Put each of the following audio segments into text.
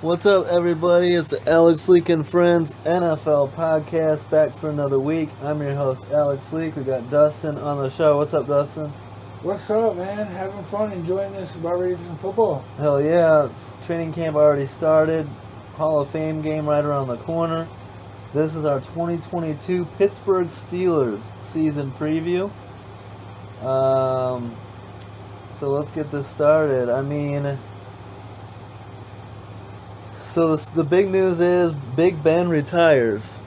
What's up, everybody? It's the Alex Leak and Friends NFL podcast back for another week. I'm your host, Alex Leak. We got Dustin on the show. What's up, Dustin? What's up, man? Having fun, enjoying this. About ready for some football. Hell yeah! Training camp already started. Hall of Fame game right around the corner. This is our 2022 Pittsburgh Steelers season preview. So let's get this started. So the big news is Big Ben retires.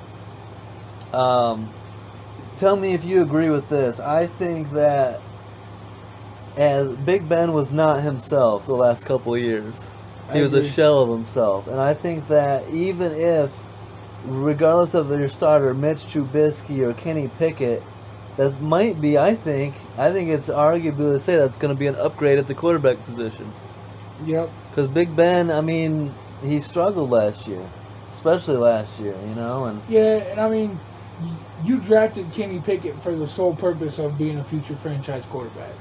Tell me if you agree with this. I think that as Big Ben was not himself the last couple of years. He was a shell of himself. And I think that even if, regardless of your starter, Mitch Trubisky or Kenny Pickett, that might be, I think it's arguable to say that's going to be an upgrade at the quarterback position. Yep. Because Big Ben, he struggled last year, especially last year, and Yeah, and you drafted Kenny Pickett for the sole purpose of being a future franchise quarterback.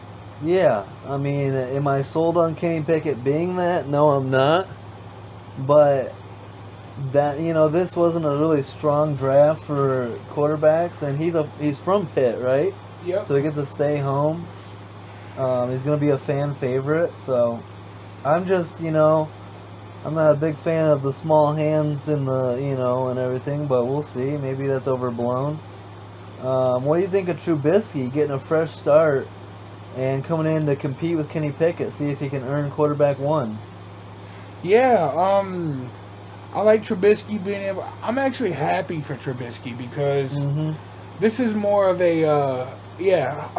yeah, am I sold on Kenny Pickett being that? No, I'm not. But that this wasn't a really strong draft for quarterbacks, and he's from Pitt, right? Yep. So he gets to stay home. He's going to be a fan favorite, so I'm just I'm not a big fan of the small hands and and everything, but we'll see. Maybe that's overblown. What do you think of Trubisky getting a fresh start and coming in to compete with Kenny Pickett, see if he can earn quarterback one? Yeah, I like Trubisky being able... I'm actually happy for Trubisky because this is more of a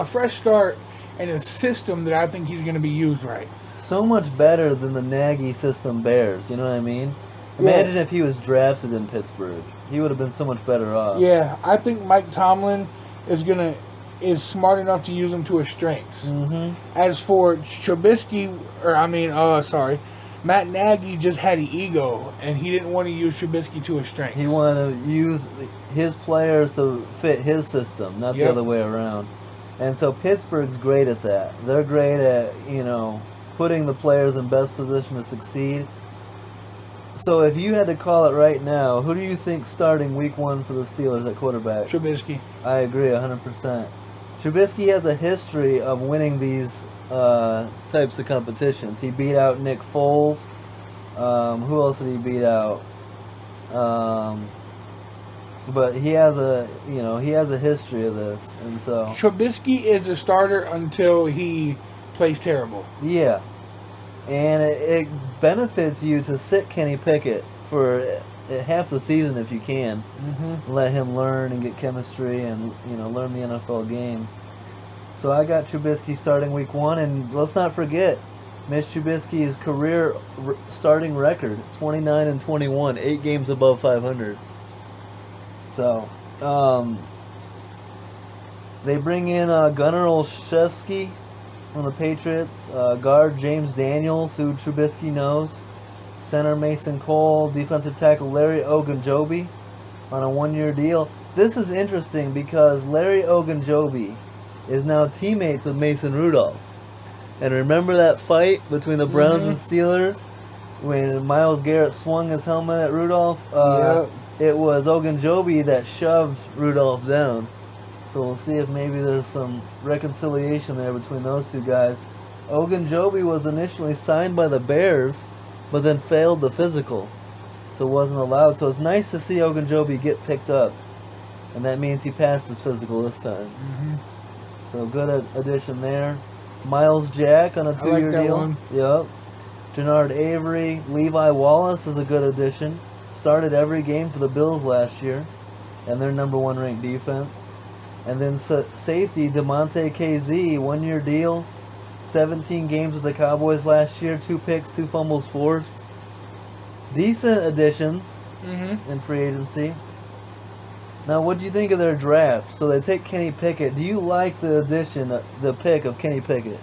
fresh start and a system that I think he's going to be used right. So much better than the Nagy system Bears, you know what I mean? Imagine if he was drafted in Pittsburgh. He would have been so much better off. Yeah, I think Mike Tomlin is smart enough to use him to his strengths. As for Trubisky, Matt Nagy just had an ego, and he didn't want to use Trubisky to his strengths. He wanted to use his players to fit his system, not the other way around. And so Pittsburgh's great at that. They're great at, putting the players in best position to succeed. So if you had to call it right now, who do you think starting week one for the Steelers at quarterback? Trubisky. I agree 100%. Trubisky has a history of winning these types of competitions. He beat out Nick Foles. Who else did he beat out? But he has a history of this, and so Trubisky is a starter until he plays terrible. Yeah, and it benefits you to sit Kenny Pickett for half the season if you can. Let him learn and get chemistry and learn the NFL game. So I got Trubisky starting week one, and let's not forget Mitch Trubisky's career starting record: 29-21, 8 games above 500. So they bring in Gunnar Olszewski from the Patriots, guard James Daniels, who Trubisky knows, center Mason Cole, defensive tackle Larry Ogunjobi on a 1-year deal. This is interesting because Larry Ogunjobi is now teammates with Mason Rudolph. And remember that fight between the Browns and Steelers when Myles Garrett swung his helmet at Rudolph? It was Ogunjobi that shoved Rudolph down. So we'll see if maybe there's some reconciliation there between those two guys. Ogunjobi was initially signed by the Bears, but then failed the physical, so wasn't allowed. So it's nice to see Ogunjobi get picked up, and that means he passed his physical this time. So good addition there. Miles Jack on a 2-year deal. One. Yep. Jannard Avery, Levi Wallace is a good addition. Started every game for the Bills last year, and their number 1 ranked defense. And then safety DeMonte KZ, 1-year deal, 17 games with the Cowboys last year, 2 picks, 2 fumbles forced. Decent additions in free agency. Now, what do you think of their draft? So they take Kenny Pickett. Do you like the pick of Kenny Pickett?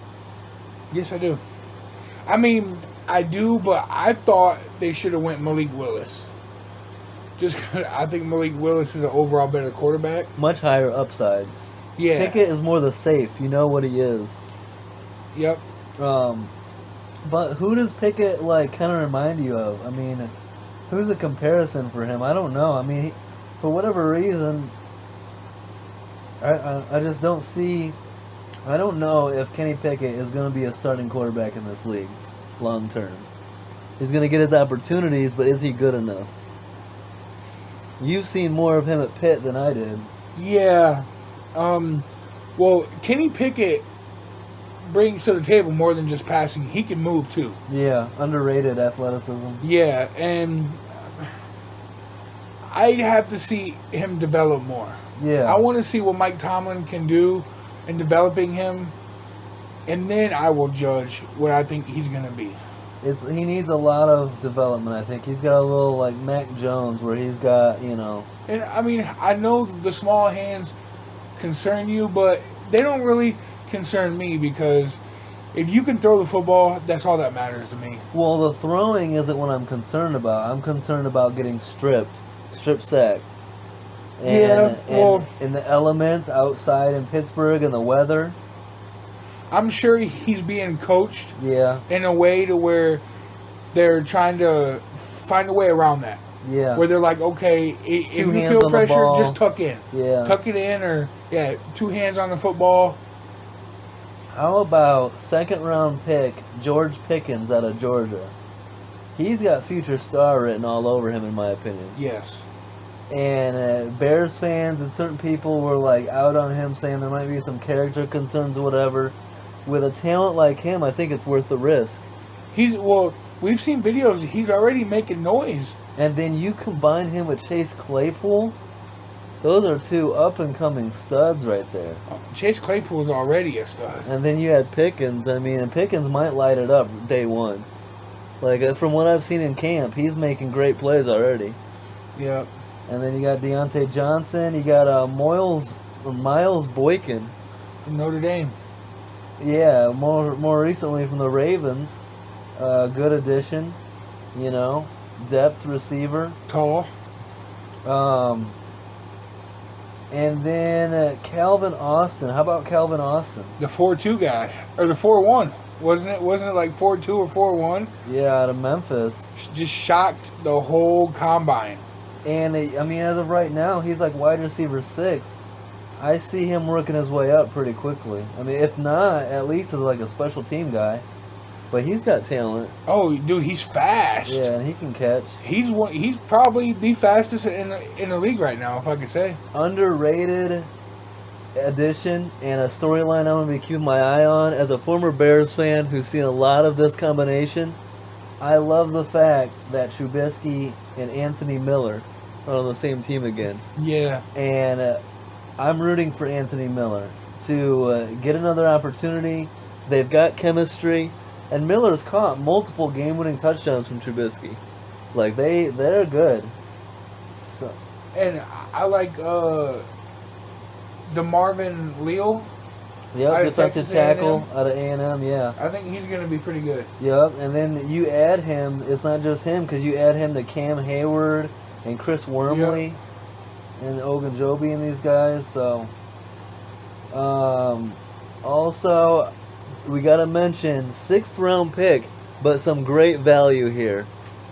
Yes, I do. I do, but I thought they should have went Malik Willis. Just 'cause I think Malik Willis is an overall better quarterback. Much higher upside. Yeah. Pickett is more the safe. You know what he is. Yep. But who does Pickett kind of remind you of? I mean, who's a comparison for him? I don't know. I mean, for whatever reason, I just don't see. I don't know if Kenny Pickett is going to be a starting quarterback in this league long term. He's going to get his opportunities, but is he good enough? You've seen more of him at Pitt than I did. Yeah. Well, Kenny Pickett brings to the table more than just passing. He can move too. Yeah, underrated athleticism. Yeah, and I'd have to see him develop more. Yeah. I want to see what Mike Tomlin can do in developing him, and then I will judge what I think he's going to be. He needs a lot of development, I think. He's got a little like Mac Jones where he's got, And I mean, I know the small hands concern you, but they don't really concern me because if you can throw the football, that's all that matters to me. Well, the throwing isn't what I'm concerned about. I'm concerned about getting strip sacked. And in the elements outside in Pittsburgh and the weather. I'm sure he's being coached in a way to where they're trying to find a way around that. Yeah. Where they're like, okay, if you feel pressure, just tuck in. Yeah. Tuck it in or, 2 hands on the football. How about second-round pick George Pickens out of Georgia? He's got future star written all over him, in my opinion. Yes. And Bears fans and certain people were out on him, saying there might be some character concerns or whatever. With a talent like him, I think it's worth the risk. We've seen videos. He's already making noise. And then you combine him with Chase Claypool. Those are 2 up-and-coming studs right there. Chase Claypool is already a stud. And then you had Pickens. I mean, and Pickens might light it up day one. From what I've seen in camp, he's making great plays already. Yep. And then you got Deontay Johnson. You got Miles Boykin From Notre Dame. Yeah, more recently from the Ravens. Good addition, depth receiver. Tall. And then Calvin Austin. How about Calvin Austin? The 4-2 guy. Or the 4-1. Wasn't it like 4-2 or 4-1? Yeah, out of Memphis. Just shocked the whole combine. And, as of right now, he's like wide receiver 6. I see him working his way up pretty quickly. I mean, if not, at least as a special team guy. But he's got talent. Oh, dude, he's fast. Yeah, and he can catch. He's probably the fastest in the league right now, if I could say. Underrated addition and a storyline I'm going to be keeping my eye on. As a former Bears fan who's seen a lot of this combination, I love the fact that Trubisky and Anthony Miller are on the same team again. Yeah. And I'm rooting for Anthony Miller to get another opportunity. They've got chemistry. And Miller's caught multiple game-winning touchdowns from Trubisky. They're good. So. And I like DeMarvin Leal. Yep, defensive tackle out of A&M, yeah. I think he's going to be pretty good. Yep, and then you add him, it's not just him, because you add him to Cam Hayward and Chris Wormley and Ogunjobi and these guys, so. Also, we got to mention 6th round pick, but some great value here.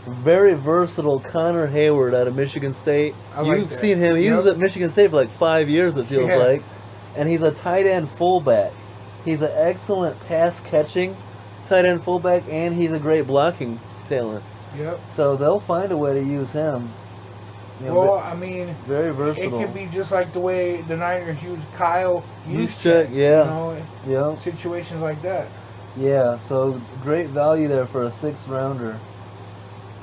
Very versatile Connor Hayward out of Michigan State. You've seen him. He was at Michigan State for 5 years, it feels like. And he's a tight end fullback. He's an excellent pass catching tight end fullback, and he's a great blocking talent. Yep. So they'll find a way to use him. Very versatile. It could be just like the way the Niners use Kyle Juszczyk, situations like that. Yeah, so great value there for a 6th rounder.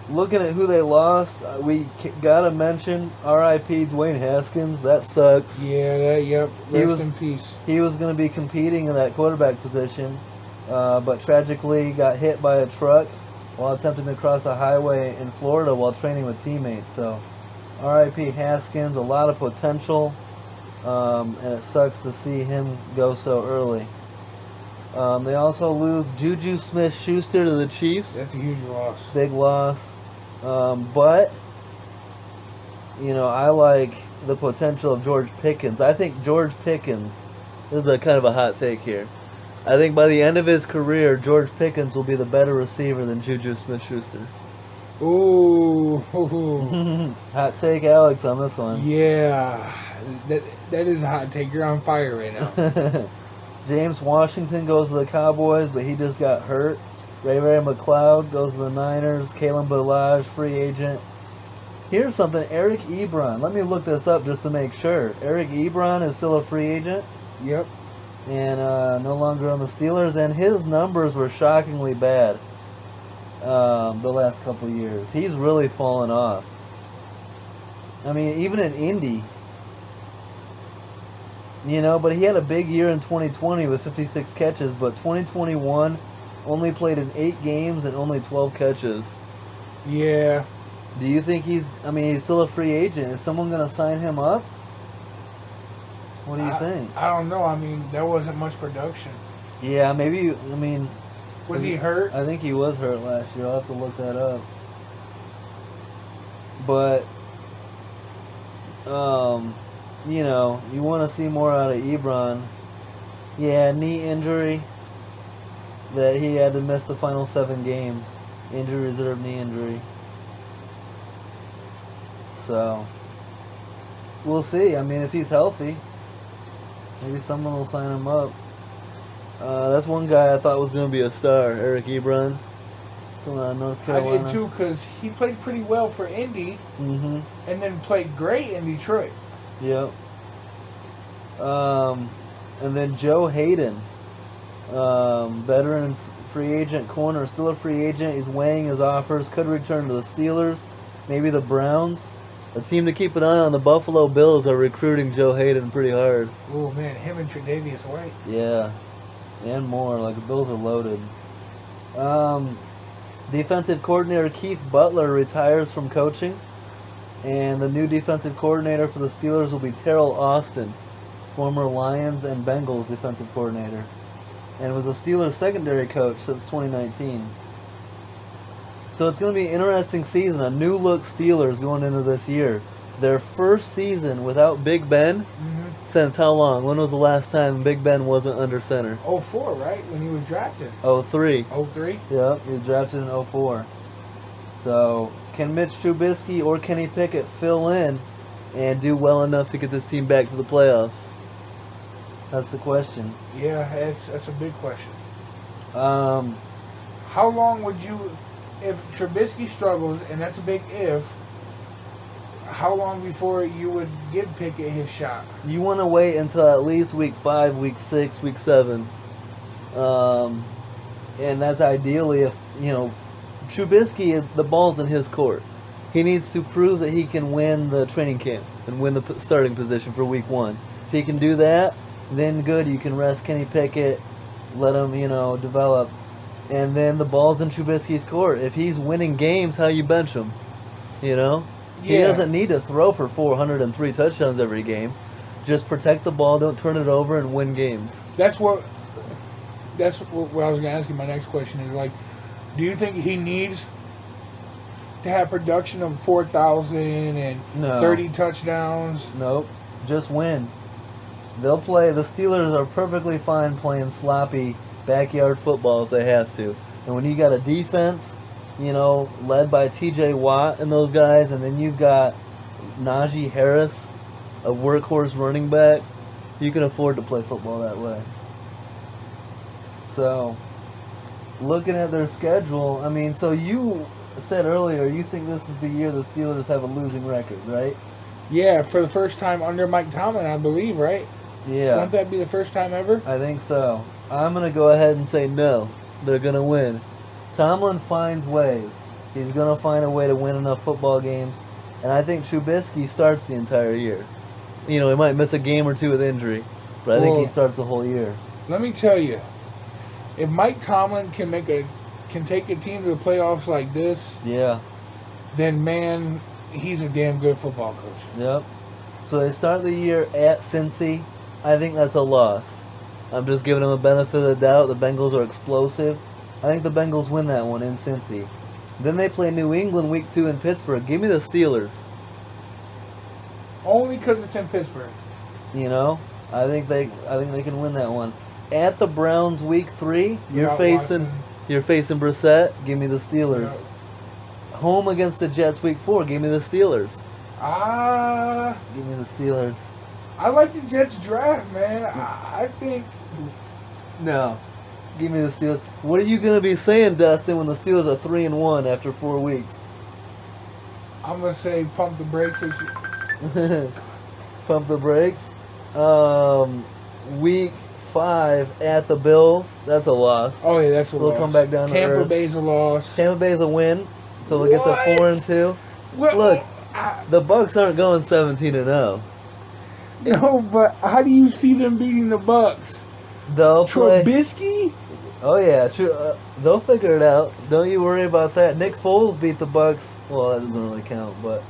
Looking at who they lost, we gotta mention R.I.P. Dwayne Haskins. That sucks. Yeah, Rest in peace. He was going to be competing in that quarterback position, but tragically got hit by a truck while attempting to cross a highway in Florida while training with teammates. So, R.I.P. Haskins, a lot of potential, and it sucks to see him go so early. They also lose Juju Smith-Schuster to the Chiefs. That's a huge loss. Big loss. But, I like the potential of George Pickens. I think George Pickens, this is a kind of a hot take here. I think by the end of his career, George Pickens will be the better receiver than Juju Smith-Schuster. Ooh. Hot take, Alex, on this one. Yeah. That is a hot take. You're on fire right now. James Washington goes to the Cowboys, but he just got hurt. Ray McLeod goes to the Niners. Kalen Ballage, free agent. Here's something. Eric Ebron. Let me look this up just to make sure. Eric Ebron is still a free agent. Yep. And no longer on the Steelers. And his numbers were shockingly bad the last couple of years. He's really fallen off. I mean, even in Indy. You know, but he had a big year in 2020 with 56 catches. But 2021 only played in 8 games and only 12 catches. Yeah. Do you think he's still a free agent. Is someone going to sign him up? What do you think? I don't know. I mean, there wasn't much production. Yeah, maybe, Was he hurt? I think he was hurt last year. I'll have to look that up. But, you want to see more out of Ebron. Yeah, knee injury that he had to miss the final 7 games. Injury reserve knee injury. So, we'll see. I mean, if he's healthy, maybe someone will sign him up. That's one guy I thought was going to be a star, Eric Ebron from North Carolina. I did too, because he played pretty well for Indy, and then played great in Detroit. Yep. And then Joe Hayden, veteran free agent corner, still a free agent. He's weighing his offers, could return to the Steelers, maybe the Browns. A team to keep an eye on, the Buffalo Bills are recruiting Joe Hayden pretty hard. Oh, man, him and Tre'Davious White. Yeah, and more. Like, the Bills are loaded. Defensive coordinator Keith Butler retires from coaching. And the new defensive coordinator for the Steelers will be Terrell Austin, former Lions and Bengals defensive coordinator. And was a Steelers secondary coach since 2019. So it's going to be an interesting season. A new-look Steelers going into this year. Their first season without Big Ben since how long? When was the last time Big Ben wasn't under center? 04, right? When he was drafted. 03. 03? Yep, he was drafted in 04. So, can Mitch Trubisky or Kenny Pickett fill in and do well enough to get this team back to the playoffs? That's the question. Yeah, that's a big question. How long would you... If Trubisky struggles, and that's a big if, how long before you would give Pickett his shot? You want to wait until at least week 5, week 6, week 7. And that's ideally if, Trubisky, the ball's in his court. He needs to prove that he can win the training camp and win the starting position for week 1. If he can do that, then good, you can rest Kenny Pickett, let him, develop. And then the ball's in Trubisky's court. If he's winning games, how you bench him? He doesn't need to throw for 403 touchdowns every game. Just protect the ball, don't turn it over, and win games. That's what I was going to ask you. My next question is, do you think he needs to have production of 4,000 and 30 touchdowns? Nope. Just win. They'll play. The Steelers are perfectly fine playing sloppy backyard football if they have to. And when you got a defense, led by TJ Watt and those guys, and then you've got Najee Harris, a workhorse running back, you can afford to play football that way. So, looking at their schedule, so you said earlier you think this is the year the Steelers have a losing record, right? Yeah, for the first time under Mike Tomlin, I believe, right? Yeah. Wouldn't that be the first time ever? I think so. I'm going to go ahead and say no. They're going to win. Tomlin finds ways. He's going to find a way to win enough football games. And I think Trubisky starts the entire year. He might miss a game or two with injury. But I think he starts the whole year. Let me tell you. If Mike Tomlin can take a team to the playoffs like this, then, man, he's a damn good football coach. Yep. So they start the year at Cincy. I think that's a loss. I'm just giving them a benefit of the doubt. The Bengals are explosive. I think the Bengals win that one in Cincy. Then they play New England week 2 in Pittsburgh. Give me the Steelers. Only because it's in Pittsburgh. I think they can win that one. At the Browns week 3, you're Without facing Watson. Brissett. Give me the Steelers. Yep. Home against the Jets week 4. Give me the Steelers. Ah, Give me the Steelers. I like the Jets draft, man. I think No. Give me the Steelers. What are you going to be saying, Dustin, when the Steelers are 3-1 after 4 weeks? I'm gonna say pump the brakes. Pump the brakes. Week 5 at the Bills. That's a loss. Oh yeah, that's a They'll loss. come back down to Tampa earth. Bay's a loss. Tampa Bay's a win. So they'll get to 4-2. Well, Look, the Bucks aren't going 17-0. no, but how do you see them beating the Bucks? They'll play. Trubisky? Oh yeah, true. They'll figure it out. Don't you worry about that. Nick Foles beat the Bucks. Well, that doesn't really count, but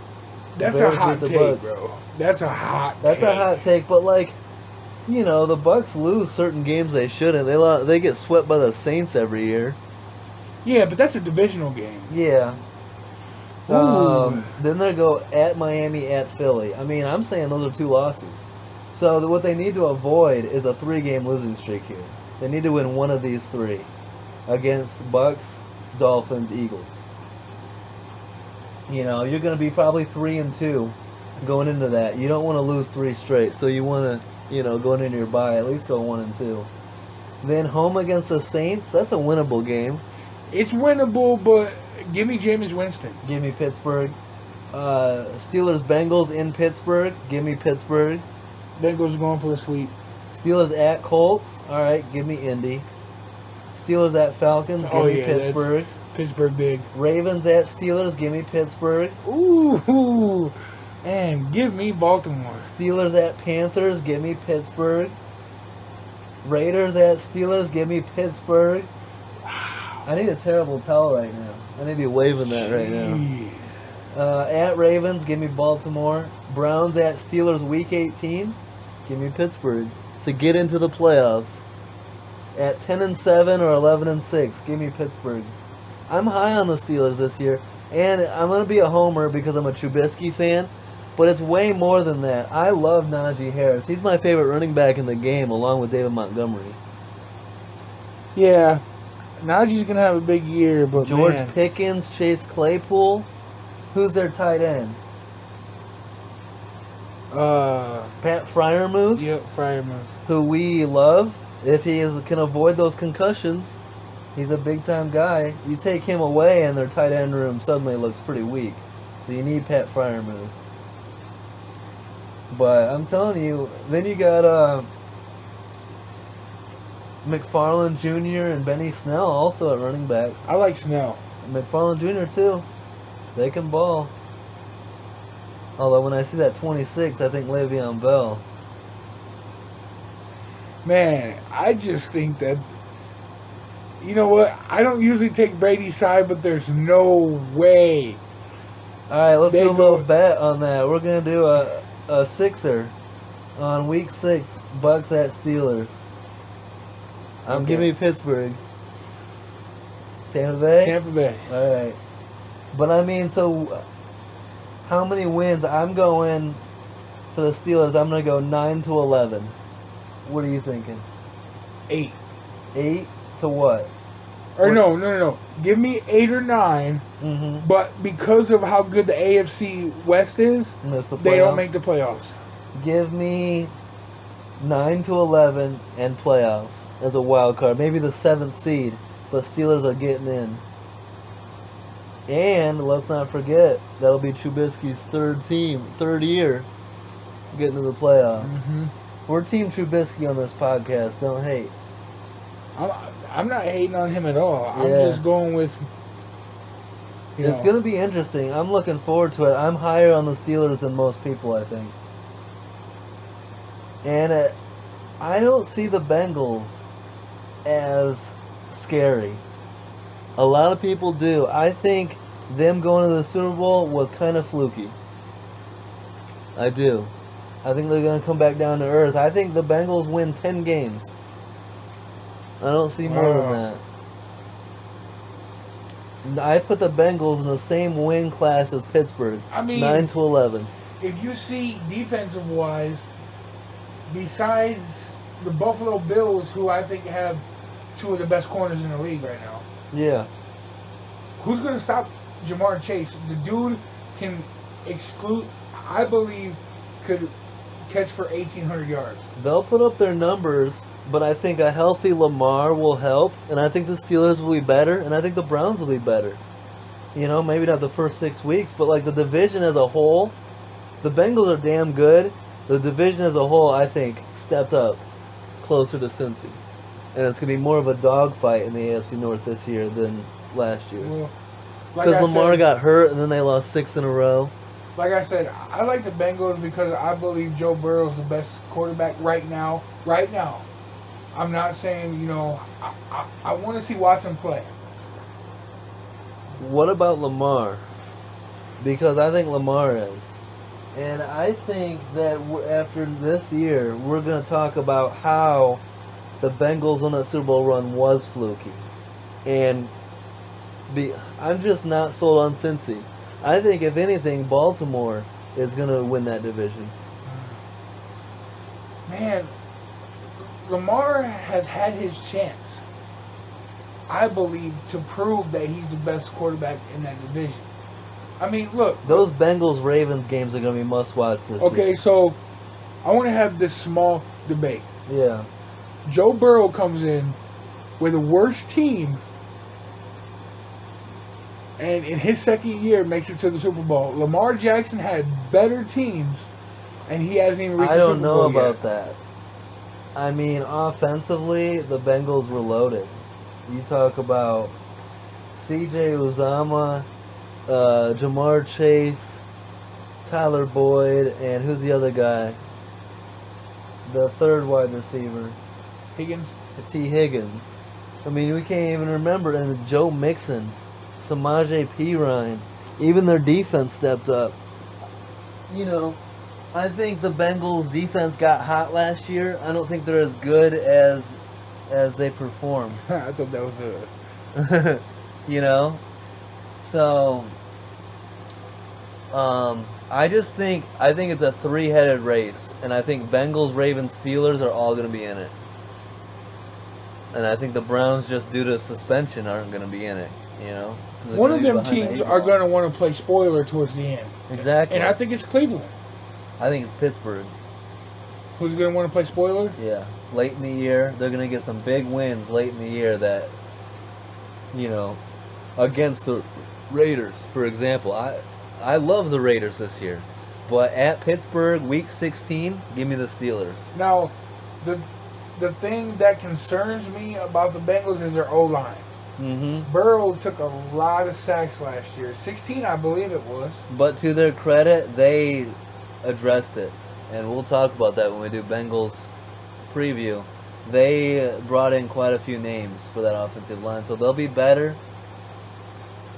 That's a Bears hot beat the take, Bucks. bro. That's a hot That's take. a hot take. But like, you know, the Bucks lose certain games they shouldn't. They get swept by the Saints every year. Yeah, but that's a divisional game. Yeah. Ooh. Then they go at Miami, at Philly. I mean, I'm saying those are 2 losses. So what they need to avoid is a 3-game losing streak here. They need to win one of these 3 against Bucks, Dolphins, Eagles. You know, you're going to be probably 3-2 going into that. You don't want to lose 3 straight, so you want to, you know, going into your bye, at least go 1-2. Then home against the Saints, that's a winnable game. It's winnable, but give me Jameis Winston. Give me Pittsburgh. Steelers Bengals in Pittsburgh. Give me Pittsburgh. Bengals going for a sweep. Steelers at Colts. All right, give me Indy. Steelers at Falcons. Give me Pittsburgh. Pittsburgh big. Ravens at Steelers. Give me Pittsburgh. Ooh, and give me Baltimore. Steelers at Panthers. Give me Pittsburgh. Raiders at Steelers. Give me Pittsburgh. I need a terrible towel right now. I need to be waving that right now. Jeez. At Ravens, give me Baltimore. Browns at Steelers week 18. Give me Pittsburgh to get into the playoffs. At 10-7 or 11-6, give me Pittsburgh. I'm high on the Steelers this year, and I'm gonna be a homer because I'm a Trubisky fan. But it's way more than that. I love Najee Harris. He's my favorite running back in the game, along with David Montgomery. Yeah, Najee's gonna have a big year, but George man. Pickens, Chase Claypool. Who's their tight end? Pat Freiermuth. Yep, Freiermuth. Who we love. If he can avoid those concussions, he's a big time guy. You take him away, and their tight end room suddenly looks pretty weak. So you need Pat Freiermuth. But I'm telling you, then you got McFarland Jr. and Benny Snell also at running back. I like Snell. McFarland Jr. too. They can ball. Although when I see that 26, I think Le'Veon Bell. Man, I just think that, you know what? I don't usually take Brady's side, but there's no way. All right, let's They do a little go- bet on that. We're gonna do a sixer on week 6, Bucks at Steelers. I'm Okay. giving you Pittsburgh. Tampa Bay. Tampa Bay. All right, but I mean, so how many wins? I'm going for the Steelers. I'm gonna go 9-11. What are you thinking? 8. 8 to what? Or no. Give me 8 or 9, Mm-hmm. but because of how good the AFC West is, Miss the playoffs. they don't make the playoffs. Give me 9-11 and playoffs as a wild card. Maybe the 7th seed, but Steelers are getting in. And let's not forget, that'll be Trubisky's third year getting to the playoffs. Mm-hmm. We're Team Trubisky on this podcast. Don't hate. I'm not hating on him at all. I'm Yeah. just going with. It's going to be interesting. I'm looking forward to it. I'm higher on the Steelers than most people, I think. And I don't see the Bengals as scary. A lot of people do. I think them going to the Super Bowl was kind of fluky. I do. I think they're going to come back down to earth. I think the Bengals win 10 games. I don't see more than that. I put the Bengals in the same win class as Pittsburgh. I mean, 9-11. if you see defensive wise, besides the Buffalo Bills, who I think have two of the best corners in the league right now. Yeah. Who's going to stop Jamar Chase? The dude can I believe, could catch for 1,800 yards. They'll put up their numbers, but I think a healthy Lamar will help, and I think the Steelers will be better, and I think the Browns will be better. You know, maybe not the first 6 weeks, but like the division as a whole, the Bengals are damn good. The division as a whole, I think, stepped up closer to Cincy. And it's going to be more of a dogfight in the AFC North this year than last year. Well, because Lamar got hurt, and then they lost 6 in a row. Like I said, I like the Bengals because I believe Joe Burrow is the best quarterback right now. Right now. I'm not saying, you know, I want to see Watson play. What about Lamar? Because I think Lamar is. And I think that after this year, we're going to talk about how the Bengals on that Super Bowl run was fluky. And I'm just not sold on Cincy. I think, if anything, Baltimore is going to win that division. Man, Lamar has had his chance, I believe, to prove that he's the best quarterback in that division. I mean, look. Those Bengals-Ravens games are going to be must-watch this year. Okay, so I want to have this small debate. Yeah. Joe Burrow comes in with the worst team, and in his second year makes it to the Super Bowl. Lamar Jackson had better teams, and he hasn't even reached the Super Bowl yet. I don't know about that. I mean, offensively, the Bengals were loaded. You talk about C.J. Uzomah, Jamar Chase, Tyler Boyd, and who's the other guy? The third wide receiver. Higgins. T. Higgins. I mean, we can't even remember. And Joe Mixon, Samaje Perine. Even their defense stepped up. You know, I think the Bengals' defense got hot last year. I don't think they're as good as they perform. I thought that was you know? So, I think it's a three-headed race, and I think Bengals, Ravens, Steelers are all going to be in it. And I think the Browns, just due to suspension, aren't going to be in it, you know? One of them teams are going to want to play spoiler towards the end. Exactly. And I think it's Cleveland. I think it's Pittsburgh. Who's going to want to play spoiler? Yeah. Late in the year, they're going to get some big wins late in the year that, you know, against the Raiders, for example. I love the Raiders this year. But at Pittsburgh, Week 16, give me the Steelers. Now, the thing that concerns me about the Bengals is their O-line. Mm-hmm. Burrow took a lot of sacks last year. 16, I believe it was. But to their credit, they addressed it. And we'll talk about that when we do Bengals preview. They brought in quite a few names for that offensive line, so they'll be better.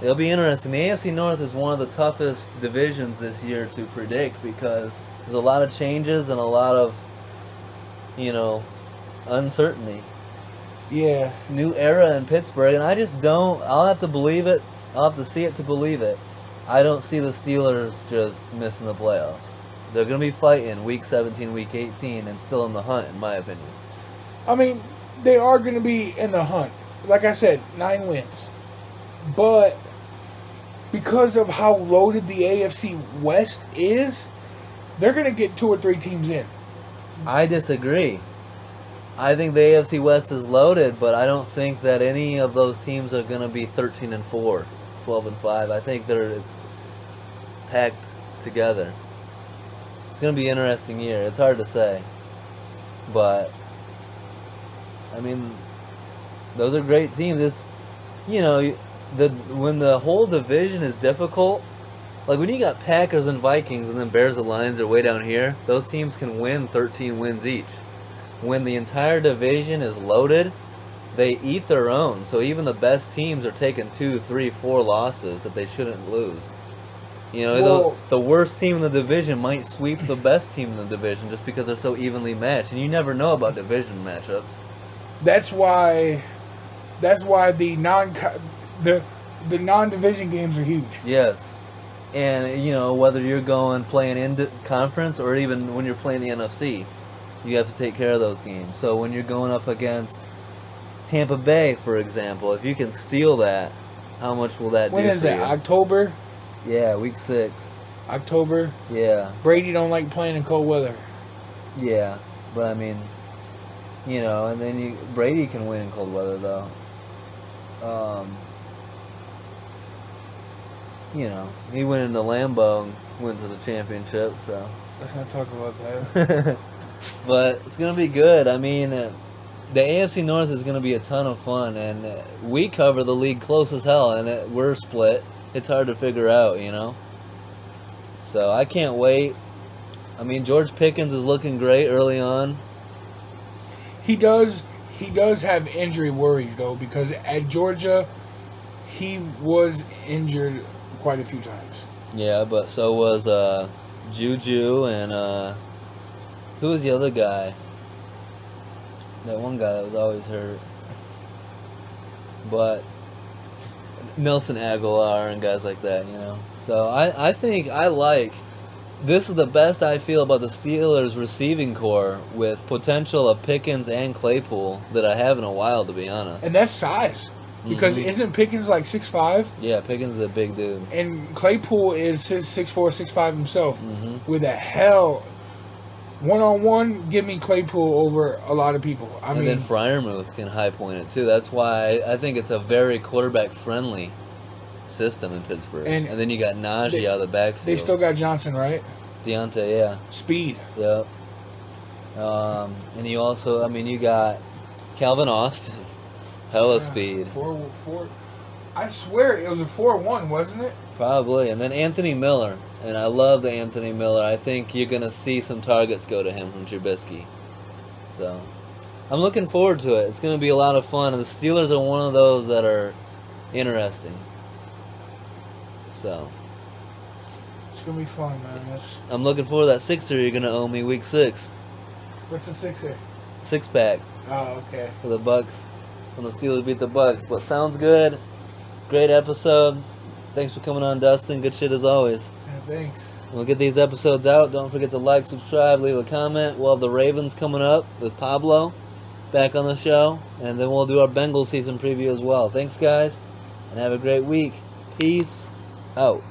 It'll be interesting. The AFC North is one of the toughest divisions this year to predict because there's a lot of changes and a lot of, you know, uncertainty. Yeah. New era in Pittsburgh, and I just don't. I'll have to believe it. I'll have to see it to believe it. I don't see the Steelers just missing the playoffs. They're going to be fighting Week 17, Week 18, and still in the hunt, in my opinion. I mean, they are going to be in the hunt. Like I said, 9 wins. But because of how loaded the AFC West is, they're going to get 2 or 3 teams in. I disagree. I think the AFC West is loaded, but I don't think that any of those teams are going to be 13-4, 12-5. I think it's packed together. It's going to be an interesting year. It's hard to say. But, I mean, those are great teams. It's, you know, when the whole division is difficult, like when you got Packers and Vikings and then Bears and Lions are way down here, those teams can win 13 wins each. When the entire division is loaded, they eat their own. So even the best teams are taking 2, 3, 4 losses that they shouldn't lose. You know, the worst team in the division might sweep the best team in the division just because they're so evenly matched, and you never know about division matchups. That's why the non-division games are huge. Yes. And, you know, whether you're playing in conference or even when you're playing the NFC, you have to take care of those games. So when you're going up against Tampa Bay, for example, if you can steal that, how much will that do for you? When is that? October? Yeah, week 6. October? Yeah. Brady don't like playing in cold weather. Yeah, but I mean, you know, and then Brady can win in cold weather though. You know, he went in the Lambeau and went to the championship, so. Let's not talk about that. But it's gonna be good. I mean, the AFC North is gonna be a ton of fun, and we cover the league close as hell, and we're split. It's hard to figure out, you know. So I can't wait. I mean, George Pickens is looking great early on. He does have injury worries though, because at Georgia, he was injured quite a few times. Yeah, but so was Juju and who was the other guy? That one guy that was always hurt. But Nelson Aguilar and guys like that, you know. So I think this is the best I feel about the Steelers receiving core with potential of Pickens and Claypool that I have in a while, to be honest. And that's size. Because isn't Pickens like 6'5"? Yeah, Pickens is a big dude. And Claypool is 6'4", 6'5" himself. With a hell, one-on-one, give me Claypool over a lot of people. I mean, then Freiermuth can high point it too. That's why I think it's a very quarterback-friendly system in Pittsburgh. And then you got Najee out of the backfield. They still got Johnson, right? Deontay, yeah. Speed. Yep. And you also, I mean, you got Calvin Austin. Hella speed. 4. I swear it was a 4-1, wasn't it? Probably. And then Anthony Miller. And I love the Anthony Miller. I think you're going to see some targets go to him from Trubisky. So, I'm looking forward to it. It's going to be a lot of fun. And the Steelers are one of those that are interesting. So, it's going to be fun, man. I'm looking forward to that sixer you're going to owe me week 6. What's the sixer? 6-pack. Oh, okay. For the Bucks. When the Steelers beat the Bucks. But sounds good. Great episode. Thanks for coming on, Dustin. Good shit as always. Yeah, thanks. We'll get these episodes out. Don't forget to like, subscribe, leave a comment. We'll have the Ravens coming up with Pablo back on the show. And then we'll do our Bengals season preview as well. Thanks, guys. And have a great week. Peace out.